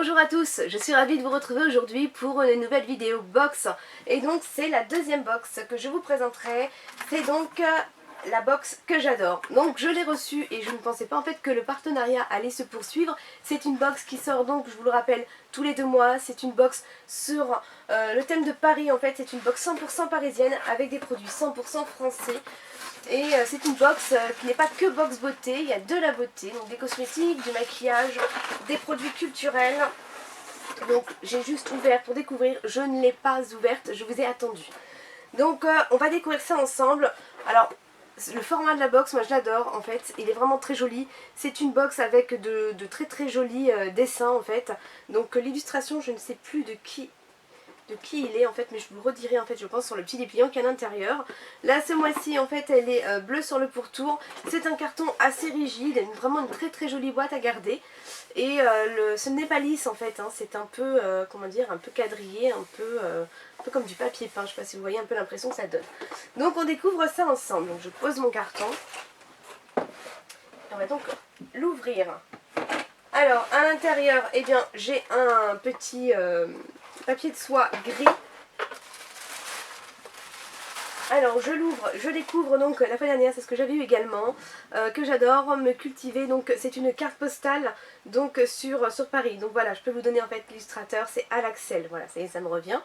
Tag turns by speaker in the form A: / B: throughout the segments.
A: Bonjour à tous, je suis ravie de vous retrouver aujourd'hui pour une nouvelle vidéo box. Et donc c'est la deuxième box que je vous présenterai. C'est donc la box que j'adore. Donc je l'ai reçue et je ne pensais pas en fait que le partenariat allait se poursuivre. C'est une box qui sort donc, je vous le rappelle, tous les 2 mois. C'est une box sur le thème de Paris en fait. C'est une box 100% parisienne avec des produits 100% français. Et c'est une box qui n'est pas que box beauté, il y a de la beauté, donc des cosmétiques, du maquillage, des produits culturels. Donc j'ai juste ouvert pour découvrir, je ne l'ai pas ouverte, je vous ai attendu. Donc on va découvrir ça ensemble. Alors le format de la box, moi je l'adore en fait, il est vraiment très joli. C'est une box avec de très jolis dessins en fait. Donc l'illustration, je ne sais plus de qui il est en fait, mais je vous le redirai en fait, je pense, sur le petit dépliant qu'il y a à l'intérieur. Là ce mois-ci en fait elle est bleue sur le pourtour. C'est un carton assez rigide, vraiment une très jolie boîte à garder. Et ce n'est pas lisse en fait, hein, c'est un peu, comment dire, un peu quadrillé, un peu comme du papier peint. Je ne sais pas si vous voyez un peu l'impression que ça donne. Donc on découvre ça ensemble. Donc je pose mon carton. On va donc l'ouvrir. Alors à l'intérieur, eh bien j'ai un petit papier de soie gris. Alors je l'ouvre, je découvre donc la fois dernière, c'est ce que j'avais eu également, que j'adore me cultiver. Donc c'est une carte postale donc sur Paris. Donc voilà, je peux vous donner en fait l'illustrateur, c'est Alaxel, voilà, ça me revient.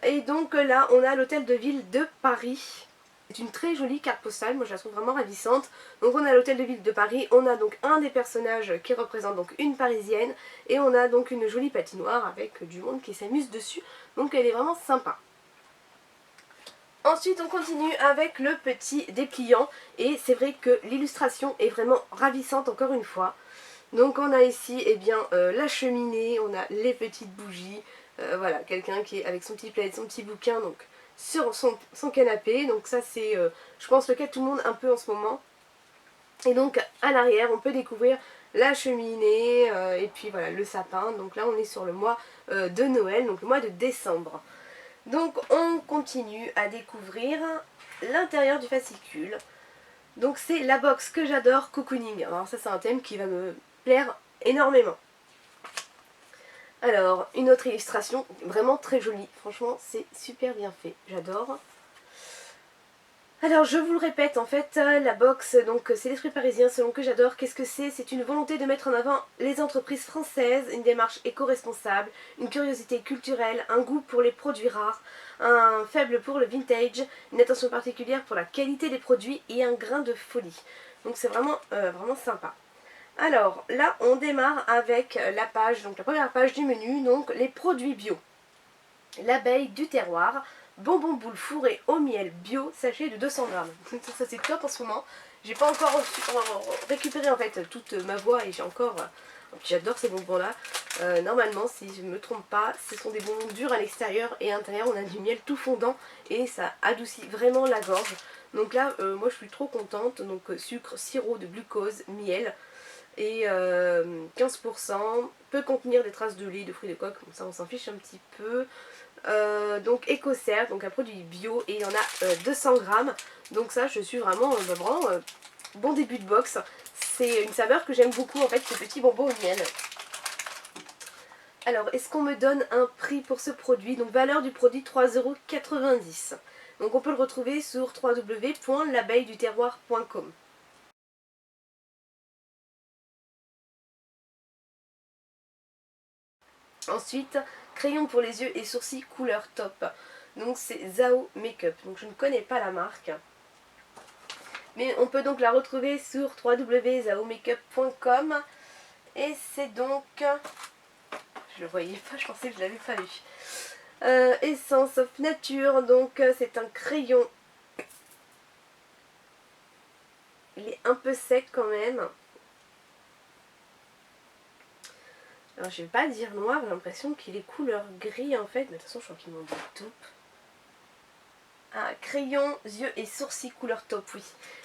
A: Et donc là on a l'hôtel de ville de Paris. C'est une très jolie carte postale, moi je la trouve vraiment ravissante. Donc on a l'hôtel de ville de Paris, on a donc un des personnages qui représente donc une parisienne. Et on a donc une jolie patinoire avec du monde qui s'amuse dessus. Donc elle est vraiment sympa. Ensuite on continue avec le petit dépliant. Et c'est vrai que l'illustration est vraiment ravissante encore une fois. Donc on a ici eh bien, la cheminée, on a les petites bougies. Voilà, quelqu'un qui est avec son petit plaid, son petit bouquin donc sur son canapé. Donc ça c'est je pense le cas de tout le monde un peu en ce moment. Et donc à l'arrière on peut découvrir la cheminée et puis voilà le sapin. Donc là on est sur le mois de Noël, donc le mois de décembre. Donc on continue à découvrir l'intérieur du fascicule. Donc c'est la box que j'adore, cocooning. Alors ça c'est un thème qui va me plaire énormément. Alors une autre illustration vraiment très jolie. Franchement c'est super bien fait, j'adore. Alors je vous le répète, en fait la box, donc c'est l'esprit parisien selon que j'adore. Qu'est-ce que c'est? C'est une volonté de mettre en avant les entreprises françaises, une démarche éco-responsable, une curiosité culturelle, un goût pour les produits rares, un faible pour le vintage, une attention particulière pour la qualité des produits et un grain de folie. Donc c'est vraiment, vraiment sympa. Alors là on démarre avec la page, donc la première page du menu, donc les produits bio. L'abeille du terroir, bonbons boules fourrés au miel bio, sachet de 200 grammes. Ça c'est top en ce moment. J'ai pas encore récupéré en fait toute ma voix et j'ai encore... J'adore ces bonbons là. Normalement si je ne me trompe pas, ce sont des bonbons durs à l'extérieur et à l'intérieur on a du miel tout fondant et ça adoucit vraiment la gorge. Donc là moi je suis trop contente. Donc sucre, sirop de glucose, miel et 15%, peut contenir des traces de lait, de fruits de coque, comme ça on s'en fiche un petit peu. Donc Ecocert, donc un produit bio et il y en a 200 grammes. Donc ça je suis vraiment, bon début de box. C'est une saveur que j'aime beaucoup en fait, ce petit bonbon au miel. Alors est-ce qu'on me donne un prix pour ce produit? Donc valeur du produit 3,90 €. Donc on peut le retrouver sur www.l'abeilleduterroir.com. Ensuite, crayon pour les yeux et sourcils couleur top. Donc c'est Zao Makeup. Donc je ne connais pas la marque. Mais on peut donc la retrouver sur www.zaomakeup.com. Et c'est donc... Je le voyais pas, je pensais que je l'avais pas vu. Essence of Nature. Donc c'est un crayon. Il est un peu sec quand même. Alors je vais pas dire noir, j'ai l'impression qu'il est couleur gris en fait. Mais de toute façon je crois qu'ils m'ont dit taupe. Ah, crayon, yeux et sourcils couleur taupe, oui.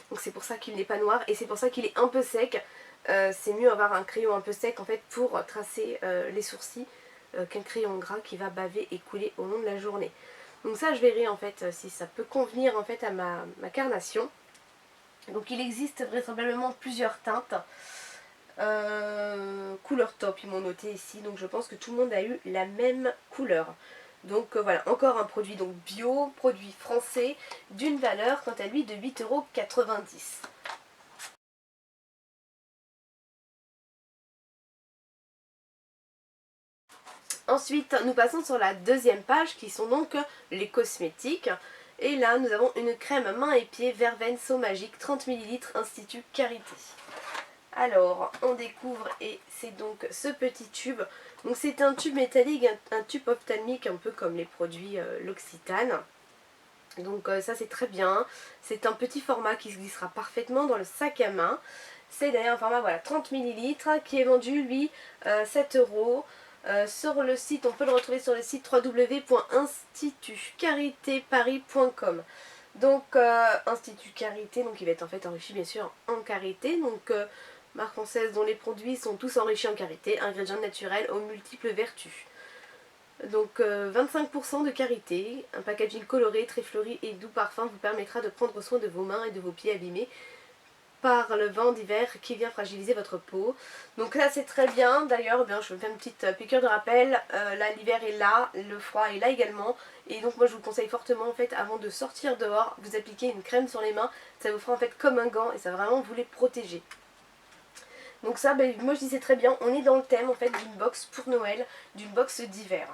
A: Donc c'est pour ça qu'il n'est pas noir et c'est pour ça qu'il est un peu sec. C'est mieux avoir un crayon un peu sec en fait pour tracer les sourcils qu'un crayon gras qui va baver et couler au long de la journée. Donc ça je verrai en fait si ça peut convenir en fait à ma carnation. Donc il existe vraisemblablement plusieurs teintes. Couleur top, ils m'ont noté ici, donc je pense que tout le monde a eu la même couleur. Donc voilà, encore un produit donc bio, produit français, d'une valeur quant à lui de 8,90 €. Ensuite, nous passons sur la deuxième page qui sont donc les cosmétiques. Et là, nous avons une crème main et pieds Verveine Saut Magique 30 ml Institut Carité. Alors, on découvre et c'est donc ce petit tube. Donc c'est un tube métallique, un tube ophtalmique un peu comme les produits L'Occitane. Donc ça c'est très bien. C'est un petit format qui se glissera parfaitement dans le sac à main. C'est d'ailleurs un format voilà, 30 ml qui est vendu lui 7 €. Sur le site, on peut le retrouver sur le site www.institutcaritéparis.com. Donc Institut Carité, donc il va être en fait enrichi bien sûr en karité. Donc marque française dont les produits sont tous enrichis en karité, ingrédients naturels aux multiples vertus. Donc 25% de karité, un packaging coloré, très fleuri et doux parfum vous permettra de prendre soin de vos mains et de vos pieds abîmés par le vent d'hiver qui vient fragiliser votre peau. Donc là c'est très bien, d'ailleurs je vais faire une petite piqûre de rappel, là l'hiver est là, le froid est là également, et donc moi je vous conseille fortement en fait avant de sortir dehors, vous appliquez une crème sur les mains, ça vous fera en fait comme un gant et ça va vraiment vous les protéger. Donc ça moi je dis c'est très bien, on est dans le thème en fait d'une box pour Noël, d'une box d'hiver.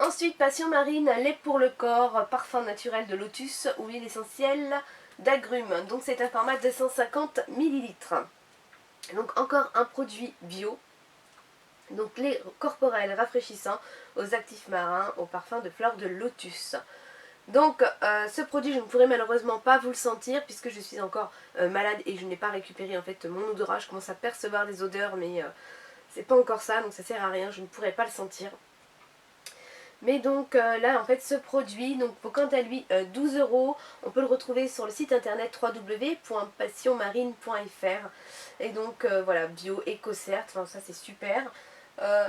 A: Ensuite, Passion Marine, lait pour le corps, parfum naturel de lotus ou huile essentielle d'agrumes. Donc c'est un format de 150 ml. Donc encore un produit bio. Donc lait corporel rafraîchissant aux actifs marins, au parfum de fleurs de lotus. Donc ce produit je ne pourrai malheureusement pas vous le sentir puisque je suis encore malade et je n'ai pas récupéré en fait mon odorat. Je commence à percevoir des odeurs mais c'est pas encore ça donc ça sert à rien, je ne pourrai pas le sentir. Mais donc là en fait ce produit donc pour quant à lui 12 €, on peut le retrouver sur le site internet www.passionmarine.fr. Et donc voilà, bio, éco-cert, enfin ça c'est super.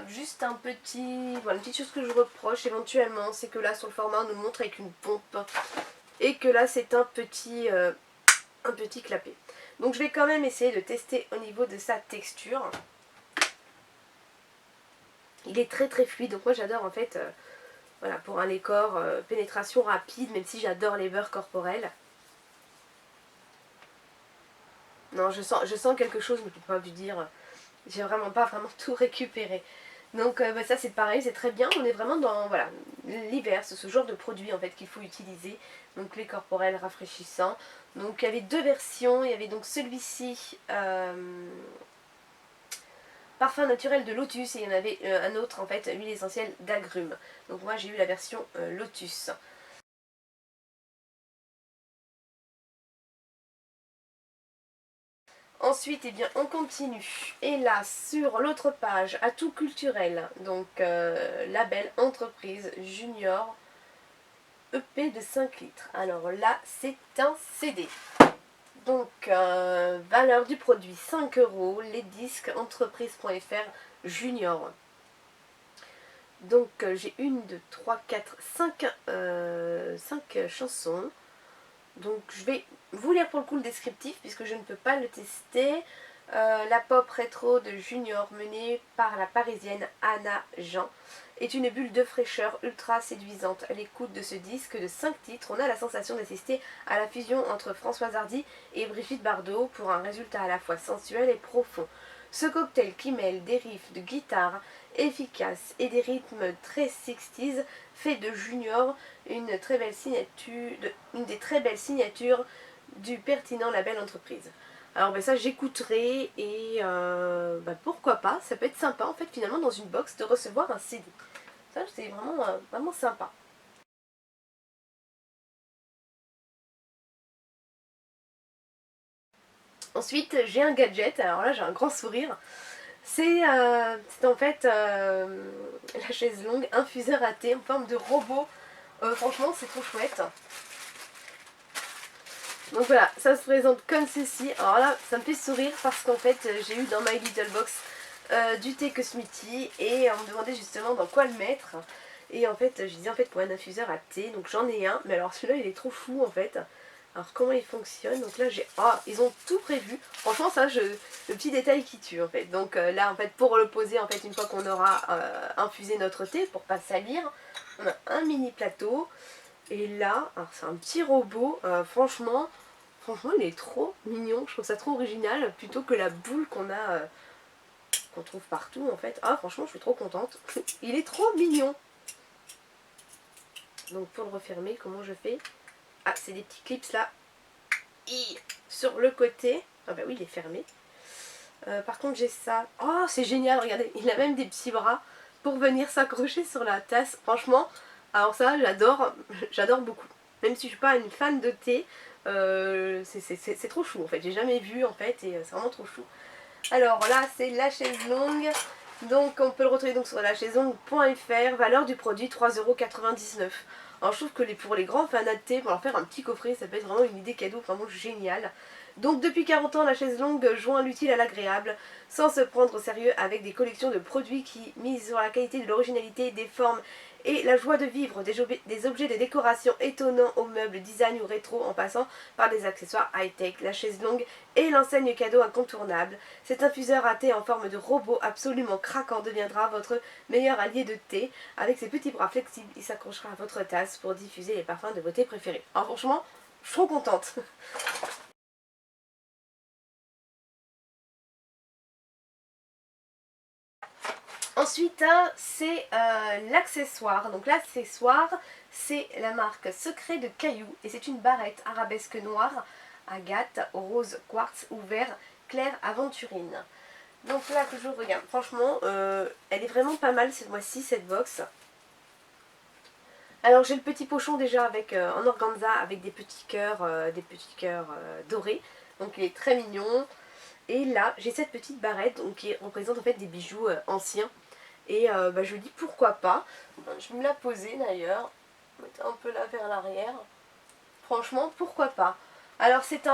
A: Juste un petit, voilà, une petite chose que je reproche éventuellement, c'est que là sur le format on nous montre avec une pompe et que là c'est un petit clapet. Donc je vais quand même essayer de tester au niveau de sa texture. Il est très très fluide, donc moi j'adore en fait voilà, pour un lait corps, pénétration rapide, même si j'adore les beurres corporels. Non, je sens quelque chose, mais je ne peux pas vous dire, j'ai vraiment pas tout récupéré. Donc ça c'est pareil, c'est très bien, on est vraiment dans voilà, l'hiver, c'est ce genre de produit en fait qu'il faut utiliser. Donc lait corporel rafraîchissant. Donc il y avait deux versions, il y avait donc celui-ci, parfum naturel de lotus, et il y en avait un autre en fait, huile essentielle d'agrumes. Donc moi j'ai eu la version lotus. Ensuite, eh bien, on continue. Et là, sur l'autre page, atout culturel, donc label entreprise junior EP de 5 litres. Alors là, c'est un CD. Donc, valeur du produit 5 €, les disques entreprise.fr junior. Donc, j'ai 1, 2, 3, 4, 5 chansons. Donc je vais vous lire pour le coup le descriptif puisque je ne peux pas le tester. La pop rétro de Junior menée par la parisienne Anna Jean est une bulle de fraîcheur ultra séduisante. À l'écoute de ce disque de 5 titres, on a la sensation d'assister à la fusion entre Françoise Hardy et Brigitte Bardot pour un résultat à la fois sensuel et profond. Ce cocktail qui mêle des riffs de guitare efficaces et des rythmes très 60s fait de Junior une des très belles signatures du pertinent label entreprise. Alors ça j'écouterai et pourquoi pas, ça peut être sympa en fait finalement dans une box de recevoir un CD. Ça c'est vraiment sympa. Ensuite j'ai un gadget, alors là j'ai un grand sourire. C'est en fait la chaise longue infuseur à thé en forme de robot. Franchement c'est trop chouette. Donc voilà, ça se présente comme ceci. Alors là, ça me fait sourire parce qu'en fait, j'ai eu dans My Little Box du thé Cosmiti et on me demandait justement dans quoi le mettre. Et en fait, je disais en fait pour un infuseur à thé, donc j'en ai un, mais alors celui-là il est trop fou en fait. Alors comment ils fonctionnent? Donc là j'ai... Ah, ils ont tout prévu. Franchement ça, le petit détail qui tue en fait. Donc là en fait pour le poser, en fait une fois qu'on aura infusé notre thé, pour pas salir, on a un mini plateau. Et là, alors c'est un petit robot, franchement il est trop mignon. Je trouve ça trop original, plutôt que la boule qu'on a, qu'on trouve partout en fait. Ah franchement je suis trop contente. Il est trop mignon. Donc pour le refermer, comment je fais? Ah, c'est des petits clips là. Sur le côté. Ah bah oui, il est fermé. Par contre j'ai ça. Oh c'est génial, regardez, il a même des petits bras pour venir s'accrocher sur la tasse. Franchement, alors ça j'adore beaucoup. Même si je suis pas une fan de thé, c'est trop chou en fait. J'ai jamais vu en fait et c'est vraiment trop chou. Alors là c'est la chaise longue. Donc on peut le retrouver donc sur la chaiselongue.fr. Valeur du produit 3,99 €. Alors je trouve que pour les grands fanats de thé, pour leur faire un petit coffret, ça peut être vraiment une idée cadeau vraiment géniale. Donc depuis 40 ans, la chaise longue joint l'utile à l'agréable, sans se prendre au sérieux, avec des collections de produits qui misent sur la qualité de l'originalité, des formes et la joie de vivre, des objets de décoration étonnants aux meubles design ou rétro, en passant par des accessoires high-tech. La chaise longue est l'enseigne cadeau incontournable. Cet infuseur à thé en forme de robot absolument craquant deviendra votre meilleur allié de thé. Avec ses petits bras flexibles, il s'accrochera à votre tasse pour diffuser les parfums de vos thés préférés. Alors franchement, je suis trop contente. Ensuite, c'est l'accessoire. Donc l'accessoire, c'est la marque Secret de Caillou. Et c'est une barrette arabesque noire, agate, rose, quartz ou vert clair aventurine. Donc là que je regarde, franchement, elle est vraiment pas mal cette mois-ci, cette box. Alors j'ai le petit pochon déjà avec en organza avec des petits cœurs dorés. Donc il est très mignon. Et là j'ai cette petite barrette donc, qui représente en fait des bijoux anciens. Et bah, je me dis pourquoi pas. Je vais me la poser d'ailleurs. Mettre un peu là vers l'arrière. Franchement, pourquoi pas. Alors c'est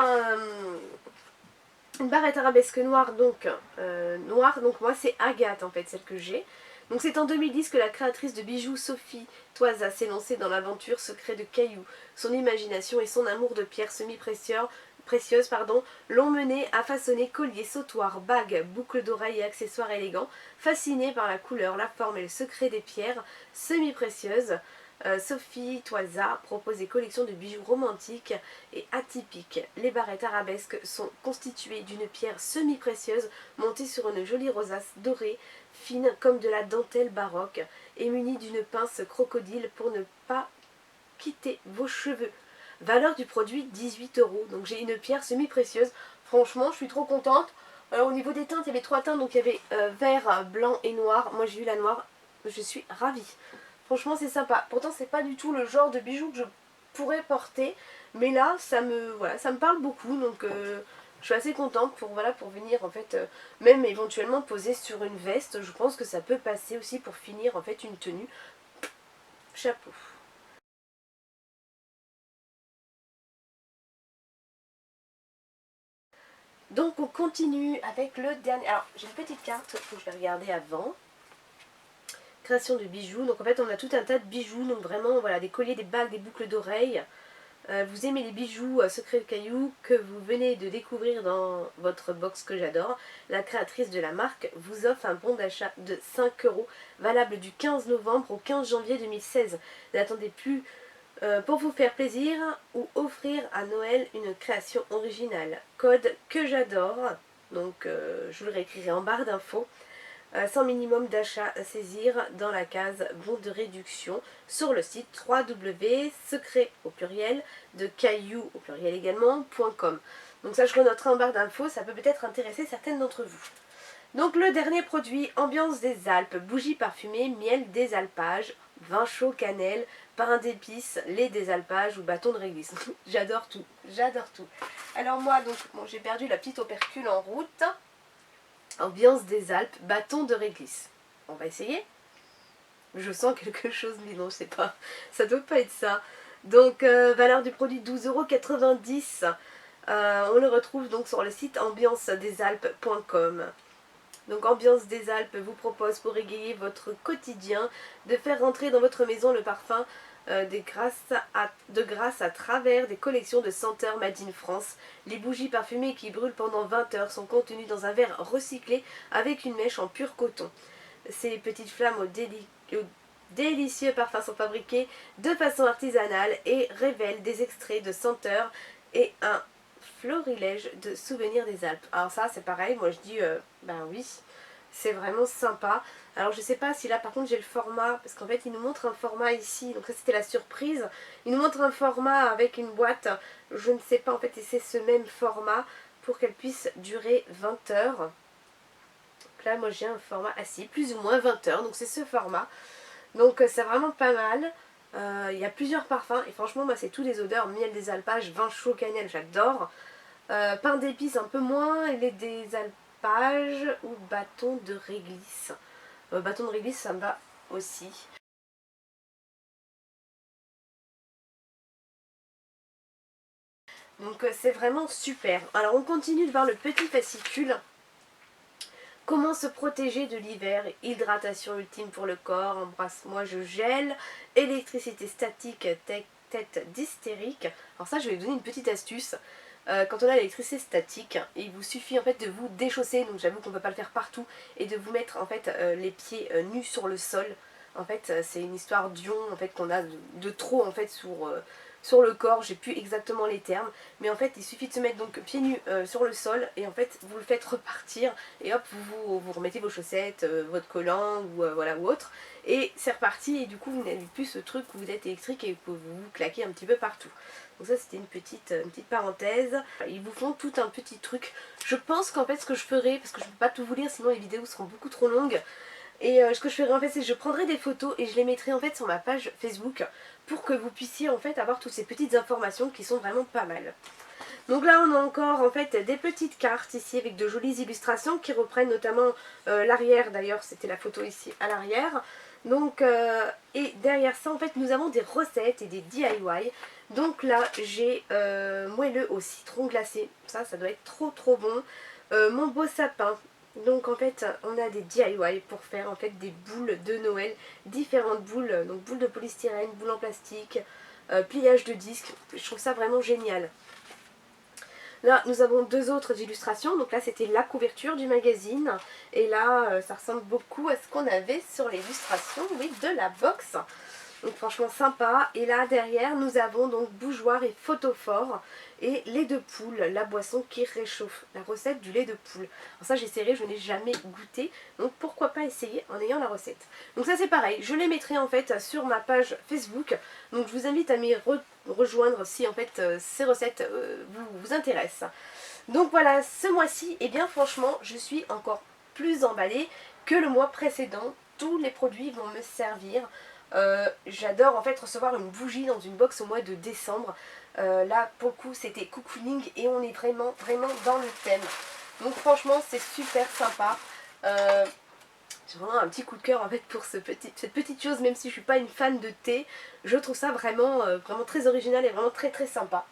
A: une barrette arabesque noire donc, donc moi c'est Agathe en fait, celle que j'ai. Donc c'est en 2010 que la créatrice de bijoux Sophie Toisa s'est lancée dans l'aventure Secret de Caillou. Son imagination et son amour de pierres semi-précieuses l'ont menée à façonner colliers, sautoirs, bagues, boucles d'oreilles et accessoires élégants. Fascinée par la couleur, la forme et le secret des pierres semi-précieuses, Sophie Toisa propose des collections de bijoux romantiques et atypiques. Les barrettes arabesques sont constituées d'une pierre semi-précieuse montée sur une jolie rosace dorée, fine comme de la dentelle baroque, et munie d'une pince crocodile pour ne pas quitter vos cheveux. Valeur du produit 18 €. Donc j'ai une pierre semi-précieuse. Franchement, je suis trop contente. Au niveau des teintes, il y avait 3 teintes. Donc il y avait vert, blanc et noir. Moi j'ai eu la noire. Je suis ravie. Franchement c'est sympa. Pourtant c'est pas du tout le genre de bijoux que je pourrais porter. Mais là ça me parle beaucoup. Donc je suis assez contente pour venir en fait même éventuellement poser sur une veste. Je pense que ça peut passer aussi pour finir en fait une tenue. Chapeau. Donc on continue avec le dernier. Alors j'ai une petite carte que je vais regarder avant. Création de bijoux. Donc en fait on a tout un tas de bijoux. Donc vraiment voilà, des colliers, des bagues, des boucles d'oreilles. Vous aimez les bijoux Secret de Caillou que vous venez de découvrir dans votre box que j'adore. La créatrice de la marque vous offre un bon d'achat de 5 € valable du 15 novembre au 15 janvier 2016. N'attendez plus pour vous faire plaisir ou offrir à Noël une création originale. Code que j'adore. Donc je vous le réécrirai en barre d'infos. Sans minimum d'achat à saisir dans la case bon de réduction sur le site www.secret au pluriel de caillou au pluriel également.com. Donc ça je renoterai en barre d'infos, ça peut peut-être intéresser certaines d'entre vous. Donc le dernier produit, ambiance des Alpes, bougies parfumées, miel des alpages, vin chaud, cannelle, pain d'épices, lait des alpages ou bâton de réglisse. J'adore tout, j'adore tout. Alors moi donc bon, j'ai perdu la petite opercule en route. Ambiance des Alpes, bâton de réglisse. On va essayer. Je sens quelque chose, mais non, je sais pas. Ça doit pas être ça. Donc, valeur du produit 12,90 €. On le retrouve donc sur le site ambiancedesalpes.com. Donc Ambiance des Alpes vous propose pour égayer votre quotidien de faire rentrer dans votre maison le parfum de grâce à travers des collections de senteurs Made in France. Les bougies parfumées qui brûlent pendant 20 heures sont contenues dans un verre recyclé avec une mèche en pur coton. Ces petites flammes au délicieux parfums sont fabriqués de façon artisanale et révèlent des extraits de senteurs et un florilège de souvenirs des Alpes. Alors ça c'est pareil, moi je dis ben oui, c'est vraiment sympa. Alors je sais pas si là par contre j'ai le format, parce qu'en fait il nous montre un format ici, donc ça c'était la surprise. Il nous montre un format avec une boîte, je ne sais pas en fait si c'est ce même format pour qu'elle puisse durer 20 heures. Donc là moi j'ai un format assis, plus ou moins 20 heures, donc c'est ce format. Donc c'est vraiment pas mal. Il y a plusieurs parfums et franchement moi c'est tous les odeurs, miel des alpages, vin chaud, cannelle, j'adore. Pain d'épices un peu moins, lait des alpages ou bâton de réglisse. Bâton de réglisse ça me va aussi. Donc c'est vraiment super. Alors on continue de voir le petit fascicule. Comment se protéger de l'hiver, hydratation ultime pour le corps, embrasse-moi je gèle, électricité statique, tête d'hystérique. Alors ça je vais vous donner une petite astuce. Quand on a l'électricité statique, il vous suffit en fait de vous déchausser, donc j'avoue qu'on ne peut pas le faire partout, et de vous mettre en fait les pieds nus sur le sol. En fait c'est une histoire d'ion en fait qu'on a de trop en fait sur le corps, j'ai plus exactement les termes, mais en fait il suffit de se mettre donc pieds nus sur le sol et en fait vous le faites repartir et hop vous remettez vos chaussettes, votre collant ou voilà ou autre et c'est reparti et du coup vous n'avez plus ce truc où vous êtes électrique et que vous vous claquez un petit peu partout. Donc ça c'était une petite parenthèse. Ils vous font tout un petit truc. Je pense qu'en fait ce que je ferai, parce que je ne peux pas tout vous lire sinon les vidéos seront beaucoup trop longues, et ce que je ferai en fait c'est que je prendrai des photos et je les mettrai en fait sur ma page Facebook pour que vous puissiez en fait avoir toutes ces petites informations qui sont vraiment pas mal. Donc là on a encore en fait des petites cartes ici avec de jolies illustrations qui reprennent notamment l'arrière, d'ailleurs c'était la photo ici à l'arrière. Donc et derrière ça en fait nous avons des recettes et des DIY. Donc là j'ai moelleux au citron glacé, ça doit être trop bon. Mon beau sapin. Donc en fait on a des DIY pour faire en fait des boules de Noël, différentes boules, donc boules de polystyrène, boules en plastique, pliage de disques, je trouve ça vraiment génial. Là nous avons deux autres illustrations, donc là c'était la couverture du magazine et là ça ressemble beaucoup à ce qu'on avait sur l'illustration, oui, de la box. Donc franchement sympa. Et là derrière nous avons donc bougeoir et photophore et lait de poule, la boisson qui réchauffe, la recette du lait de poule. Alors ça j'essaierai, je n'ai jamais goûté, donc pourquoi pas essayer en ayant la recette. Donc ça c'est pareil, je les mettrai en fait sur ma page Facebook, donc je vous invite à m'y rejoindre si en fait ces recettes vous intéressent. Donc voilà, ce mois-ci, et bien franchement je suis encore plus emballée que le mois précédent, tous les produits vont me servir. J'adore en fait recevoir une bougie dans une box au mois de décembre. Là pour le coup c'était cocooning et on est vraiment dans le thème. Donc franchement c'est super sympa. J'ai vraiment un petit coup de cœur en fait pour cette petite chose, même si je suis pas une fan de thé. Je trouve ça vraiment très original et vraiment très sympa.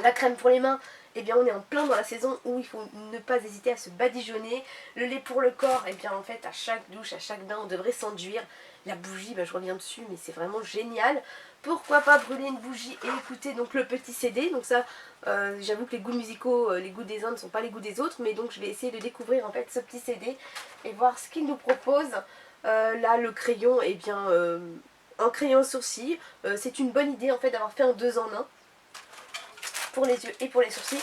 A: La crème pour les mains, eh bien on est en plein dans la saison où il faut ne pas hésiter à se badigeonner. Le lait pour le corps, eh bien en fait à chaque douche, à chaque bain on devrait s'enduire. La bougie, je reviens dessus mais c'est vraiment génial. Pourquoi pas brûler une bougie et écouter donc le petit CD. Donc ça j'avoue que les goûts musicaux, les goûts des uns ne sont pas les goûts des autres, mais donc je vais essayer de découvrir en fait ce petit CD et voir ce qu'il nous propose. Là le crayon, eh bien un crayon sourcil, c'est une bonne idée en fait d'avoir fait un 2 en 1 pour les yeux et pour les sourcils.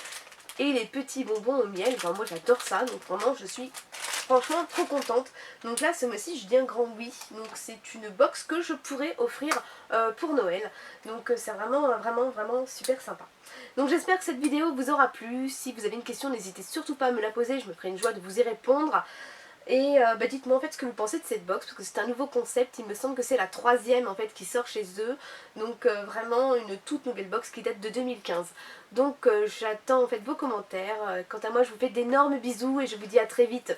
A: Et les petits bonbons au miel, enfin, moi j'adore ça, donc vraiment je suis franchement trop contente. Donc là ce mois-ci je dis un grand oui, donc c'est une box que je pourrais offrir pour Noël. Donc c'est vraiment super sympa. Donc j'espère que cette vidéo vous aura plu. Si vous avez une question n'hésitez surtout pas à me la poser, je me ferai une joie de vous y répondre. Et dites-moi en fait ce que vous pensez de cette box, parce que c'est un nouveau concept, il me semble que c'est la troisième en fait qui sort chez eux, donc vraiment une toute nouvelle box qui date de 2015. Donc j'attends en fait vos commentaires. Quant à moi je vous fais d'énormes bisous et je vous dis à très vite.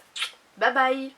A: Bye bye.